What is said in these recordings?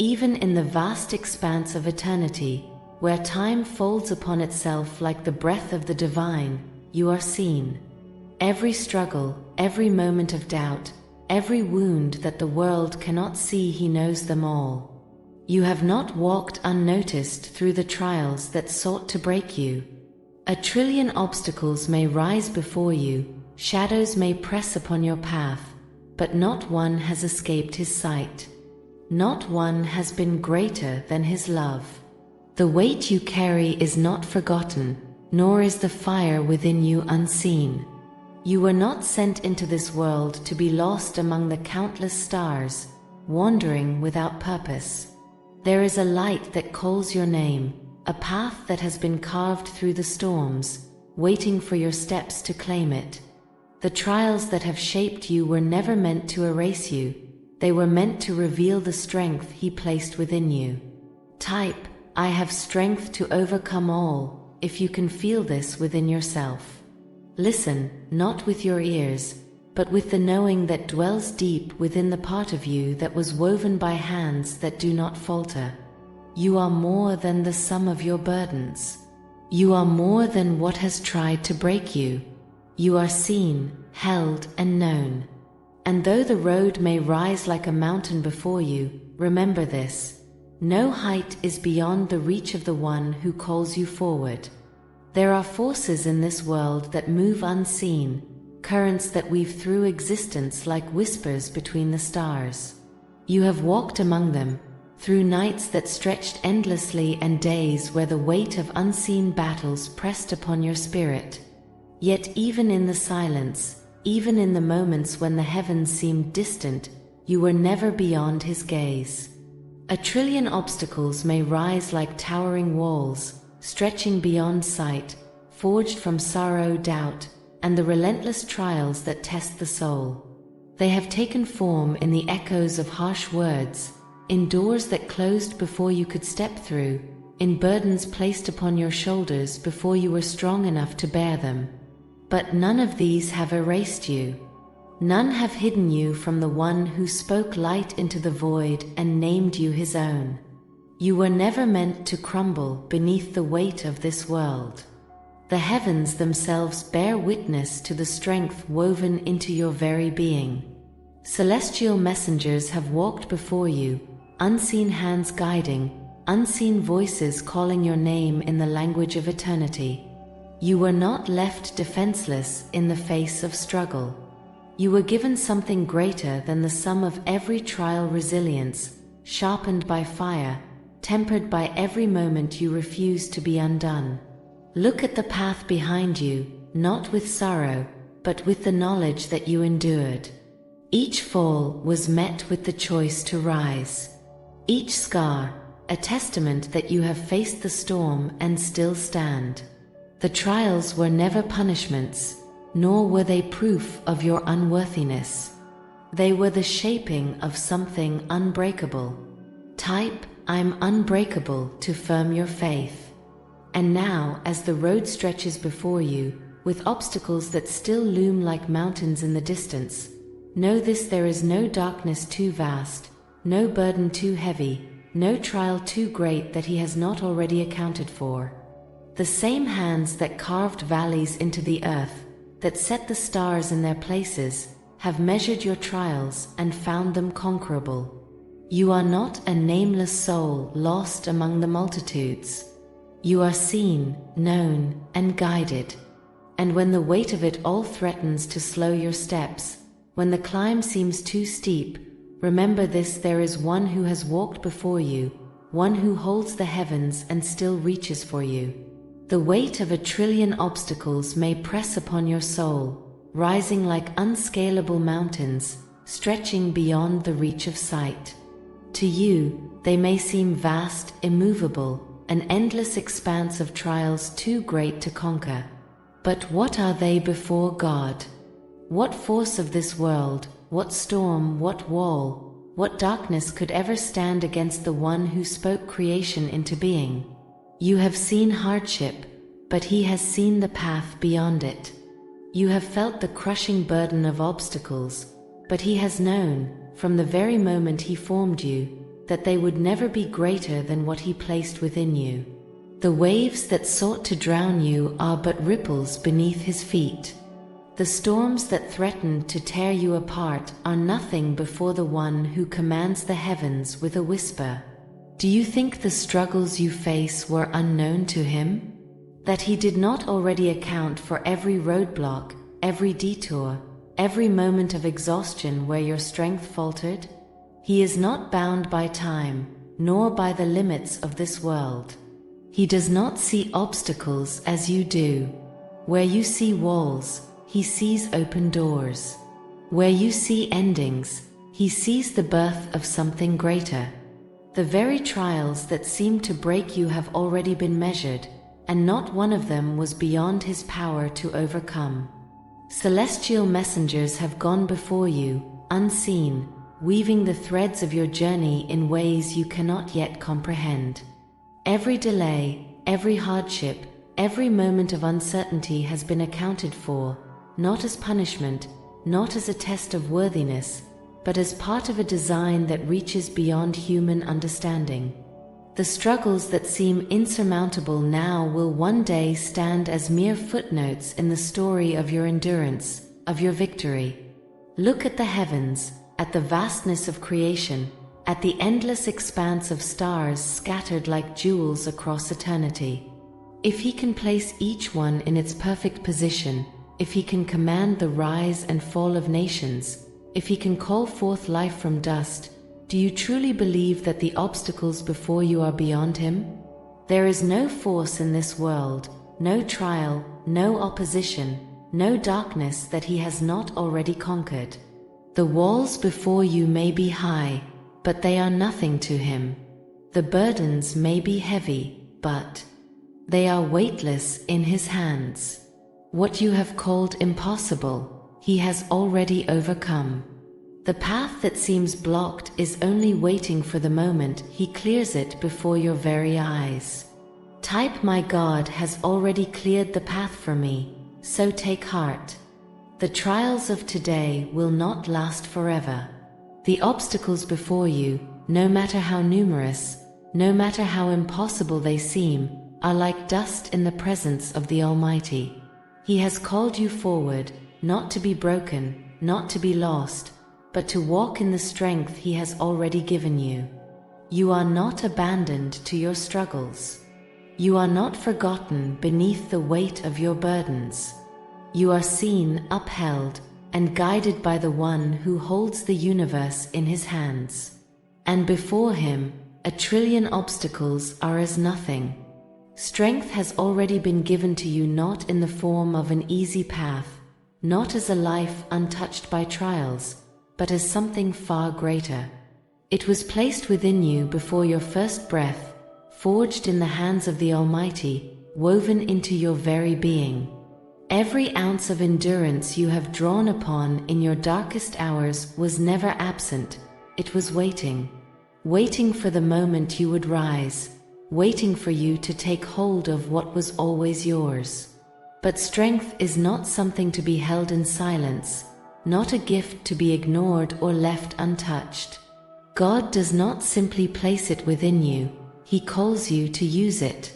Even in the vast expanse of eternity, where time folds upon itself like the breath of the divine, you are seen. Every struggle, every moment of doubt, every wound that the world cannot see, he knows them all. You have not walked unnoticed through the trials that sought to break you. 1,000,000,000,000 obstacles may rise before you, shadows may press upon your path, but not one has escaped his sight. Not one has been greater than his love. The weight you carry is not forgotten, nor is the fire within you unseen. You were not sent into this world to be lost among the countless stars, wandering without purpose. There is a light that calls your name, a path that has been carved through the storms, waiting for your steps to claim it. The trials that have shaped you were never meant to erase you. They were meant to reveal the strength he placed within you. Type, I have strength to overcome all, if you can feel this within yourself. Listen, not with your ears, but with the knowing that dwells deep within the part of you that was woven by hands that do not falter. You are more than the sum of your burdens. You are more than what has tried to break you. You are seen, held, and known. And though the road may rise like a mountain before you, remember this: no height is beyond the reach of the one who calls you forward. There are forces in this world that move unseen, currents that weave through existence like whispers between the stars. You have walked among them, through nights that stretched endlessly and days where the weight of unseen battles pressed upon your spirit. Yet even in the silence, even in the moments when the heavens seemed distant, you were never beyond his gaze. 1,000,000,000,000 obstacles may rise like towering walls, stretching beyond sight, forged from sorrow, doubt, and the relentless trials that test the soul. They have taken form in the echoes of harsh words, in doors that closed before you could step through, in burdens placed upon your shoulders before you were strong enough to bear them. But none of these have erased you. None have hidden you from the one who spoke light into the void and named you his own. You were never meant to crumble beneath the weight of this world. The heavens themselves bear witness to the strength woven into your very being. Celestial messengers have walked before you, unseen hands guiding, unseen voices calling your name in the language of eternity. You were not left defenseless in the face of struggle. You were given something greater than the sum of every trial: resilience, sharpened by fire, tempered by every moment you refused to be undone. Look at the path behind you, not with sorrow, but with the knowledge that you endured. Each fall was met with the choice to rise. Each scar, a testament that you have faced the storm and still stand. The trials were never punishments, nor were they proof of your unworthiness. They were the shaping of something unbreakable. Type, I'm unbreakable, to firm your faith. And now, as the road stretches before you, with obstacles that still loom like mountains in the distance, know this: there is no darkness too vast, no burden too heavy, no trial too great that he has not already accounted for. The same hands that carved valleys into the earth, that set the stars in their places, have measured your trials and found them conquerable. You are not a nameless soul lost among the multitudes. You are seen, known, and guided. And when the weight of it all threatens to slow your steps, when the climb seems too steep, remember this: there is one who has walked before you, one who holds the heavens and still reaches for you. The weight of 1,000,000,000,000 obstacles may press upon your soul, rising like unscalable mountains, stretching beyond the reach of sight. To you, they may seem vast, immovable, an endless expanse of trials too great to conquer. But what are they before God? What force of this world, what storm, what wall, what darkness could ever stand against the one who spoke creation into being? You have seen hardship, but he has seen the path beyond it. You have felt the crushing burden of obstacles, but he has known, from the very moment he formed you, that they would never be greater than what He placed within you. The waves that sought to drown you are but ripples beneath His feet. The storms that threatened to tear you apart are nothing before the One who commands the heavens with a whisper. Do you think the struggles you face were unknown to Him? That He did not already account for every roadblock, every detour, every moment of exhaustion where your strength faltered? He is not bound by time, nor by the limits of this world. He does not see obstacles as you do. Where you see walls, He sees open doors. Where you see endings, He sees the birth of something greater. The very trials that seem to break you have already been measured, and not one of them was beyond His power to overcome. Celestial messengers have gone before you, unseen, weaving the threads of your journey in ways you cannot yet comprehend. Every delay, every hardship, every moment of uncertainty has been accounted for, not as punishment, not as a test of worthiness, but as part of a design that reaches beyond human understanding. The struggles that seem insurmountable now will one day stand as mere footnotes in the story of your endurance, of your victory. Look at the heavens, at the vastness of creation, at the endless expanse of stars scattered like jewels across eternity. If He can place each one in its perfect position, if He can command the rise and fall of nations, if He can call forth life from dust, do you truly believe that the obstacles before you are beyond Him? There is no force in this world, no trial, no opposition, no darkness that He has not already conquered. The walls before you may be high, but they are nothing to Him. The burdens may be heavy, but they are weightless in His hands. What you have called impossible, He has already overcome. The path that seems blocked is only waiting for the moment He clears it before your very eyes. Type, my God has already cleared the path for me, so take heart. The trials of today will not last forever. The obstacles before you, no matter how numerous, no matter how impossible they seem, are like dust in the presence of the Almighty. He has called you forward, not to be broken, not to be lost, but to walk in the strength He has already given you. You are not abandoned to your struggles. You are not forgotten beneath the weight of your burdens. You are seen, upheld, and guided by the One who holds the universe in His hands. And before Him, 1,000,000,000,000 obstacles are as nothing. Strength has already been given to you, not in the form of an easy path, not as a life untouched by trials, but as something far greater. It was placed within you before your first breath, forged in the hands of the Almighty, woven into your very being. Every ounce of endurance you have drawn upon in your darkest hours was never absent. It was waiting. Waiting for the moment you would rise, waiting for you to take hold of what was always yours. But strength is not something to be held in silence, not a gift to be ignored or left untouched. God does not simply place it within you, He calls you to use it.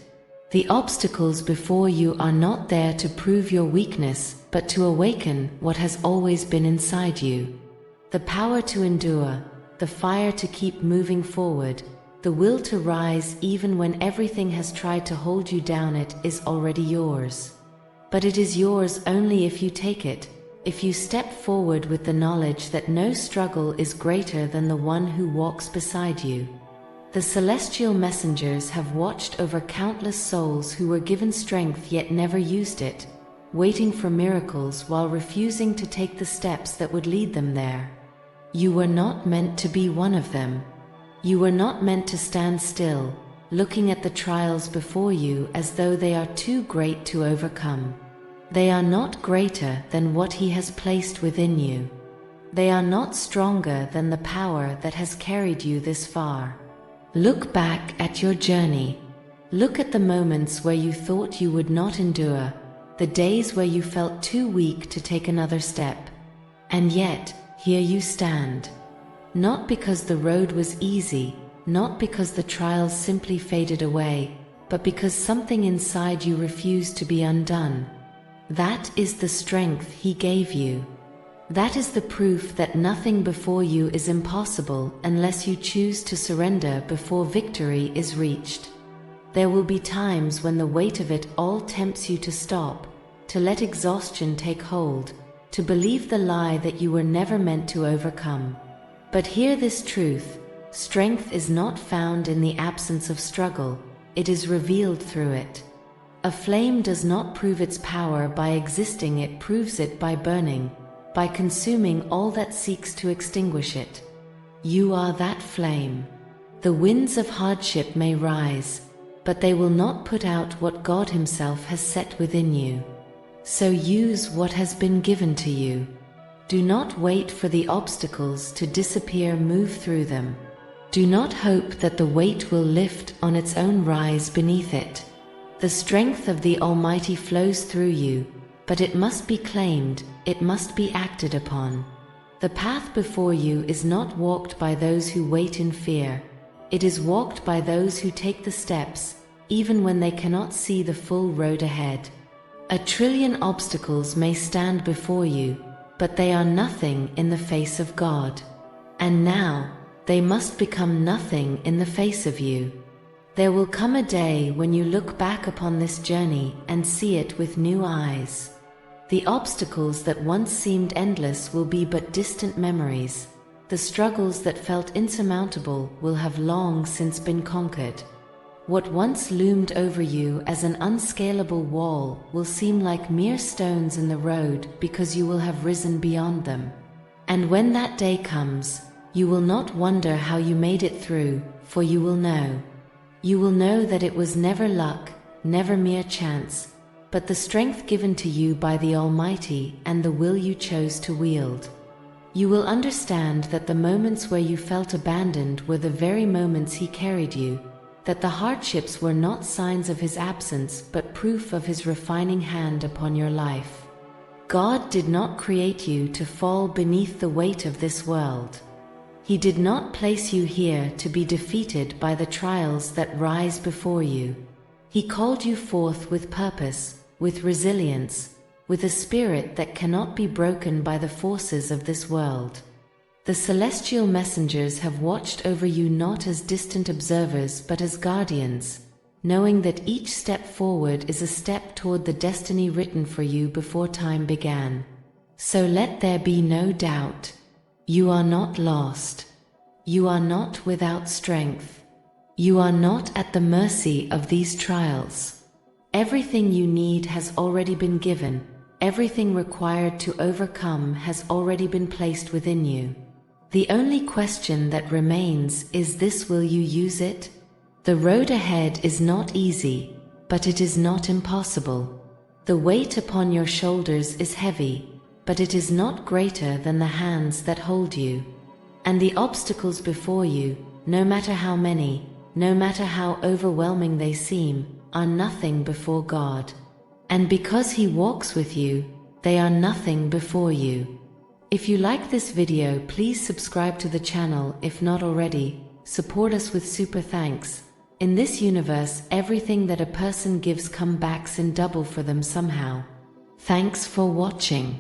The obstacles before you are not there to prove your weakness, but to awaken what has always been inside you. The power to endure, the fire to keep moving forward, the will to rise even when everything has tried to hold you down, it is already yours. But it is yours only if you take it, if you step forward with the knowledge that no struggle is greater than the One who walks beside you. The celestial messengers have watched over countless souls who were given strength yet never used it, waiting for miracles while refusing to take the steps that would lead them there. You were not meant to be one of them. You were not meant to stand still, looking at the trials before you as though they are too great to overcome. They are not greater than what He has placed within you. They are not stronger than the power that has carried you this far. Look back at your journey. Look at the moments where you thought you would not endure, the days where you felt too weak to take another step. And yet, here you stand. Not because the road was easy, not because the trials simply faded away, but because something inside you refused to be undone. That is the strength He gave you. That is the proof that nothing before you is impossible unless you choose to surrender before victory is reached. There will be times when the weight of it all tempts you to stop, to let exhaustion take hold, to believe the lie that you were never meant to overcome. But hear this truth: strength is not found in the absence of struggle, it is revealed through it. A flame does not prove its power by existing, it proves it by burning, by consuming all that seeks to extinguish it. You are that flame. The winds of hardship may rise, but they will not put out what God Himself has set within you. So use what has been given to you. Do not wait for the obstacles to disappear, move through them. Do not hope that the weight will lift on its own, rise beneath it. The strength of the Almighty flows through you, but it must be claimed, it must be acted upon. The path before you is not walked by those who wait in fear. It is walked by those who take the steps, even when they cannot see the full road ahead. 1,000,000,000 obstacles may stand before you, but they are nothing in the face of God. And now, they must become nothing in the face of you. There will come a day when you look back upon this journey and see it with new eyes. The obstacles that once seemed endless will be but distant memories. The struggles that felt insurmountable will have long since been conquered. What once loomed over you as an unscalable wall will seem like mere stones in the road because you will have risen beyond them. And when that day comes, you will not wonder how you made it through, for you will know. You will know that it was never luck, never mere chance, but the strength given to you by the Almighty and the will you chose to wield. You will understand that the moments where you felt abandoned were the very moments He carried you, that the hardships were not signs of His absence but proof of His refining hand upon your life. God did not create you to fall beneath the weight of this world. He did not place you here to be defeated by the trials that rise before you. He called you forth with purpose, with resilience, with a spirit that cannot be broken by the forces of this world. The celestial messengers have watched over you not as distant observers but as guardians, knowing that each step forward is a step toward the destiny written for you before time began. So let there be no doubt. You are not lost. You are not without strength. You are not at the mercy of these trials. Everything you need has already been given. Everything required to overcome has already been placed within you. The only question that remains is this: will you use it? The road ahead is not easy, but it is not impossible. The weight upon your shoulders is heavy, but it is not greater than the hands that hold you. And the obstacles before you, no matter how many, no matter how overwhelming they seem, are nothing before God. And because He walks with you, they are nothing before you. If you like this video, please subscribe to the channel if not already. Support us with super thanks. In this universe, everything that a person gives comes back in double for them somehow. Thanks for watching.